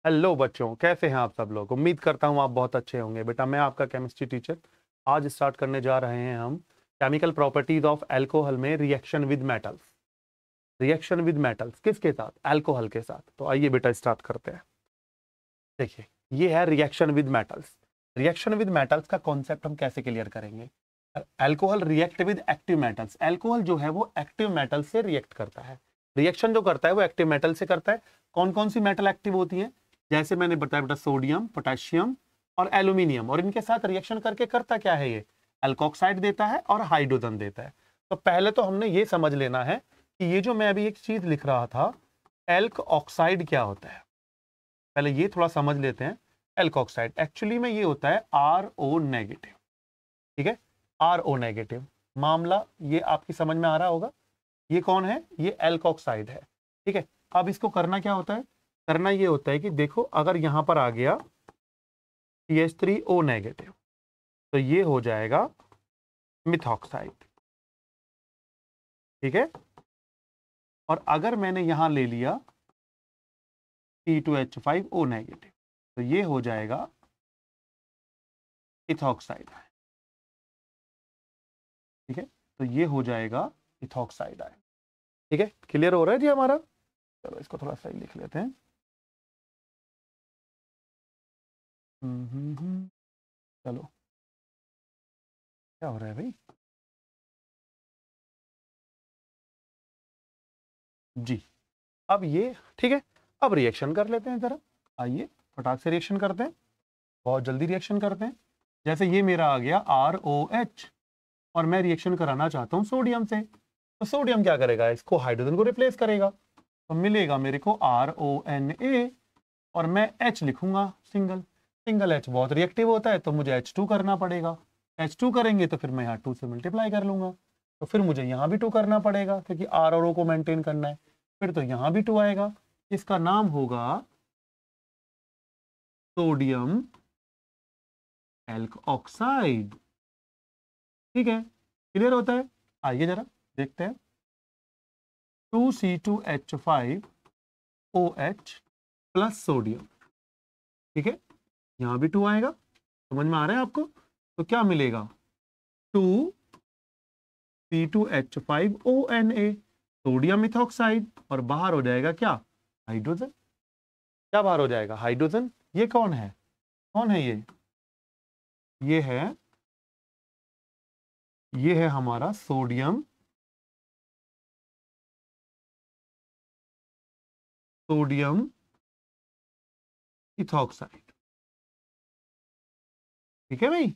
Hello बच्चों, कैसे हैं आप सब लोग। उम्मीद करता हूं आप बहुत अच्छे होंगे। बेटा मैं आपका केमिस्ट्री टीचर आज स्टार्ट करने जा रहे हैं हम केमिकल प्रॉपर्टीज ऑफ अल्कोहल में reaction with metals. Reaction with metals किसके साथ? अल्कोहल के साथ। तो आइए बेटा स्टार्ट करते हैं। देखिए, ये है reaction with metals. Reaction with metals का कॉन्सेप्ट हम कैसे क्लियर करेंगे? Alcohol react with active metals. Alcohol जो है वो एक्टिव मेटल से रिएक्ट करता है। रिएक्शन जो करता है वो एक्टिव मेटल से करता है। कौन कौन सी मेटल एक्टिव होती है? जैसे मैंने बताया बेटा, सोडियम, पोटेशियम और एल्यूमिनियम। और इनके साथ रिएक्शन करके करता क्या है? ये अल्कोक्साइड देता है और हाइड्रोजन देता है। तो पहले तो हमने ये समझ लेना है कि ये जो मैं अभी एक चीज लिख रहा था, एल्क ऑक्साइड, क्या होता है। पहले ये थोड़ा समझ लेते हैं। एल्कोक्साइड एक्चुअली में ये होता है RO नेगेटिव। ठीक है, RO नेगेटिव मामला ये आपकी समझ में आ रहा होगा। ये कौन है? ये एल्कोक्साइड है। ठीक है, अब इसको करना क्या होता है? करना ये होता है कि देखो, अगर यहां पर आ गया CH3O नेगेटिव तो ये हो जाएगा मिथॉक्साइड। ठीक है, और अगर मैंने यहां ले लिया C2H5O नेगेटिव तो ये हो जाएगा इथॉक्साइड। ठीक है, तो ये हो जाएगा इथॉक्साइड आयन। ठीक है, क्लियर हो रहा है जी हमारा? चलो इसको थोड़ा सही लिख लेते हैं। चलो, क्या हो रहा है भाई जी? अब ये ठीक है, अब रिएक्शन कर लेते हैं जरा। आइए फटाक से रिएक्शन करते हैं, बहुत जल्दी रिएक्शन करते हैं। जैसे ये मेरा आ गया ROH और मैं रिएक्शन कराना चाहता हूं सोडियम से, तो सोडियम क्या करेगा? इसको हाइड्रोजन को रिप्लेस करेगा। तो मिलेगा मेरे को RONA और मैं H लिखूंगा सिंगल। सिंगल H बहुत रिएक्टिव होता है तो मुझे H2 करना पड़ेगा। H2 करेंगे तो फिर मैं यहाँ 2 से मल्टीप्लाई कर लूंगा, तो फिर मुझे यहाँ भी 2 करना पड़ेगा क्योंकि R और O को मेंटेन करना है। फिर तो यहाँ भी 2 आएगा। इसका नाम होगा सोडियम एल्क ऑक्साइड। ठीक है, क्लियर होता है? आइए जरा देखते हैं। 2C2H5OH plus sodium. ठीक है, यहां भी 2 आएगा। समझ में आ रहा है आपको? तो क्या मिलेगा? 2C2H5ONA, सोडियम इथॉक्साइड, और बाहर हो जाएगा क्या? हाइड्रोजन। क्या बाहर हो जाएगा? हाइड्रोजन। ये कौन है? कौन है ये? ये है हमारा सोडियम इथॉक्साइड। ठीक है भाई,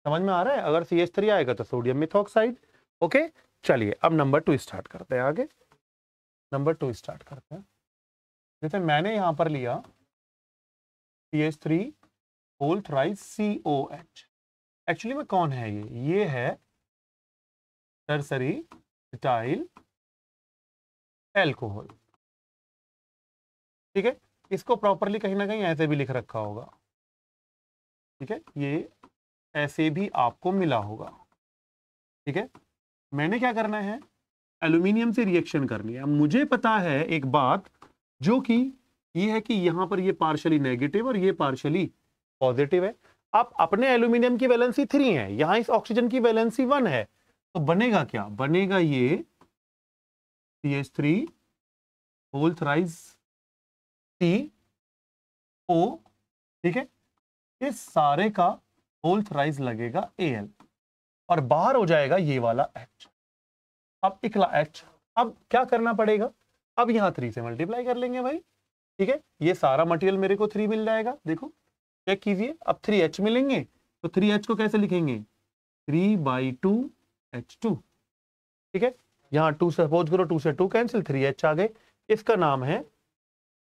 समझ में आ रहा है? अगर CH3 आएगा तो सोडियम मिथॉक्साइड। ओके, चलिए अब नंबर 2 स्टार्ट करते हैं। आगे नंबर 2 स्टार्ट करते हैं। जैसे मैंने यहां पर लिया CH3 whole thrice COH। Actually में कौन है ये है टर्सरी इथाइल एल्कोहल। ठीक है, इसको प्रॉपरली कहीं ना कहीं ऐसे भी लिख रखा होगा। ठीक है, ये ऐसे भी आपको मिला होगा। ठीक है, मैंने क्या करना है? एल्यूमिनियम से रिएक्शन करनी है। अब मुझे पता है एक बात, जो कि ये है कि यहां पर ये पार्शियली नेगेटिव और ये पार्शियली पॉजिटिव है। अब अपने एल्यूमिनियम की वैलेंसी 3 है, यहां इस ऑक्सीजन की वैलेंसी 1 है, तो बनेगा क्या? बनेगा ये CH3 होल थ्राइस CO। ठीक है, इस सारे का होल थ्राइस लगेगा Al और बाहर हो जाएगा ये वाला H। अब इकला H। अब क्या करना पड़ेगा? अब यहां 3 से मल्टीप्लाई कर लेंगे भाई। ठीक है, ये सारा मटेरियल मेरे को 3 मिल जाएगा। देखो चेक कीजिए, अब 3H मिलेंगे तो 3H को कैसे लिखेंगे? 3/2H2। ठीक है, यहां 2 सपोज करो, 2 से 2 कैंसिल, 3H आ गए। इसका नाम है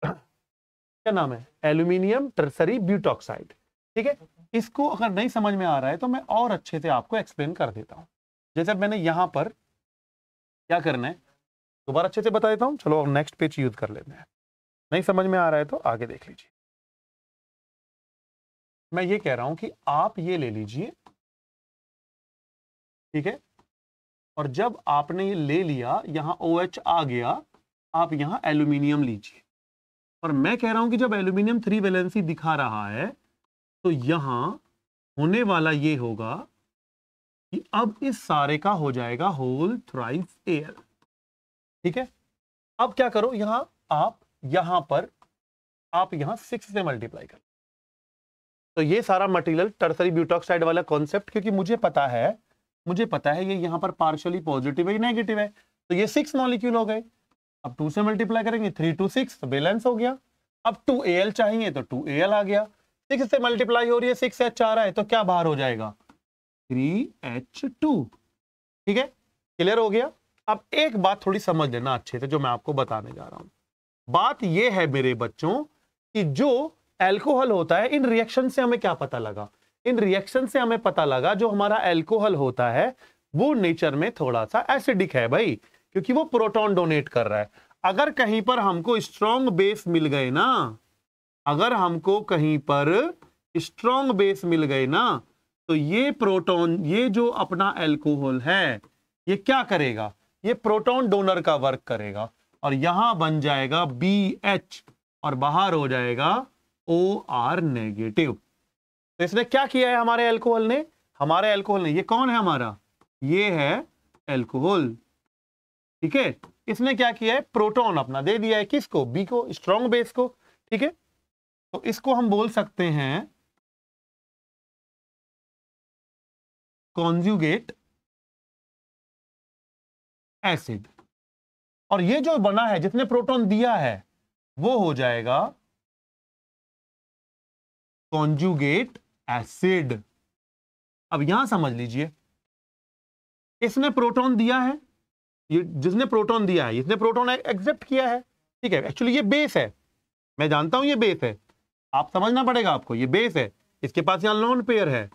क्या नाम है? Aluminium tertiary butoxide. ठीक है, इसको अगर नहीं समझ में आ रहा है तो मैं और अच्छे से आपको एक्सप्लेन कर देता हूं। जैसे मैंने यहां पर क्या करना है दोबारा अच्छे से बता देता हूं। चलो नेक्स्ट पेज यूज कर लेते हैं। नहीं समझ में आ रहा है तो आगे देख लीजिए। मैं ये कह रहा हूं कि आप ये ले लीजिए। ठीक है, और जब आपने ये ले लिया, यहां OH आ गया, आप यहां एल्यूमिनियम लीजिए। और मैं कह रहा हूं कि जब एल्यूमिनियम 3 वैलेंसी दिखा रहा है तो यहां होने वाला ये होगा कि अब इस सारे का हो जाएगा होल थ्राइस Al। ठीक है, अब क्या करो, यहां पर आप यहां 6 से मल्टीप्लाई कर। तो ये सारा मटेरियल टर्सरी ब्यूटॉक्साइड वाला कॉन्सेप्ट, क्योंकि मुझे पता है ये यहां पर पार्शियली पॉजिटिव है नेगेटिव है, तो ये 6 मॉलिक्यूल हो गए। अब 2 से मल्टीप्लाई करेंगे, 3 to 6 तो बैलेंस हो गया। अब 2Al चाहिए तो 2Al आ गया, 6 से मल्टीप्लाई हो रही है, 6H आ रहा है, तो क्या बाहर हो जाएगा 3H2। ठीक है, क्लियर हो गया। अब एक बात थोड़ी समझ लेना अच्छे से जो मैं आपको बताने जा रहा हूं। बात यह है मेरे बच्चों कि जो एल्कोहल होता है, इन रिएक्शन से हमें क्या पता लगा, इन रिएक्शन से हमें पता लगा जो हमारा एल्कोहल होता है वो नेचर में थोड़ा सा एसिडिक है भाई, क्योंकि वो प्रोटॉन डोनेट कर रहा है। अगर कहीं पर हमको स्ट्रॉन्ग बेस मिल गए ना, अगर हमको कहीं पर स्ट्रॉन्ग बेस मिल गए ना, तो ये प्रोटॉन, ये जो अपना एल्कोहल है, ये क्या करेगा, ये प्रोटॉन डोनर का वर्क करेगा और यहां बन जाएगा BH और बाहर हो जाएगा OR नेगेटिव। तो इसने क्या किया है हमारे एल्कोहल ने, ये कौन है हमारा, ये है एल्कोहल। ठीक है, इसने क्या किया है, प्रोटॉन अपना दे दिया है किसको, बी को, स्ट्रॉन्ग बेस को। ठीक है, तो इसको हम बोल सकते हैं कॉन्जुगेट एसिड, और ये जो बना है जिसने प्रोटॉन दिया है वो हो जाएगा कॉन्जुगेट एसिड। अब यहां समझ लीजिए, इसने प्रोटॉन दिया है, ये जिसने प्रोटॉन दिया है, इसने प्रोटॉन एक्सेप्ट किया है। ठीक है, एक्चुअली ये बेस है, मैं जानता हूं ये बेस है, आप समझना पड़ेगा आपको, ये बेस है, इसके पास यहां लोन पेयर है,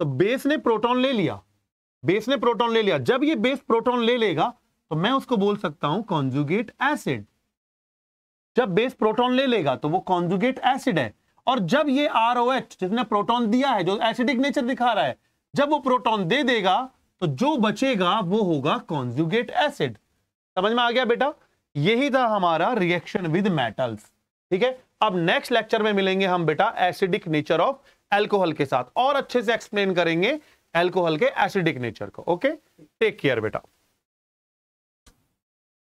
तो बेस ने प्रोटॉन ले लिया, जब ये बेस प्रोटॉन ले लेगा तो मैं उसको बोल सकता हूं कॉन्जुगेट एसिड। जब बेस प्रोटॉन ले लेगा तो वो कॉन्जुगेट एसिड है, और जब ये ROH जिसने प्रोटॉन दिया है, जो एसिडिक नेचर दिखा रहा है, जब वो प्रोटॉन दे देगा तो जो बचेगा वो होगा कॉन्जुगेट एसिड। समझ में आ गया बेटा, यही था हमारा रिएक्शन विद मेटल्स। ठीक है, अब नेक्स्ट लेक्चर में मिलेंगे हम बेटा एसिडिक नेचर ऑफ एल्कोहल के साथ, और अच्छे से एक्सप्लेन करेंगे एल्कोहल के एसिडिक नेचर को। ओके, टेक केयर बेटा।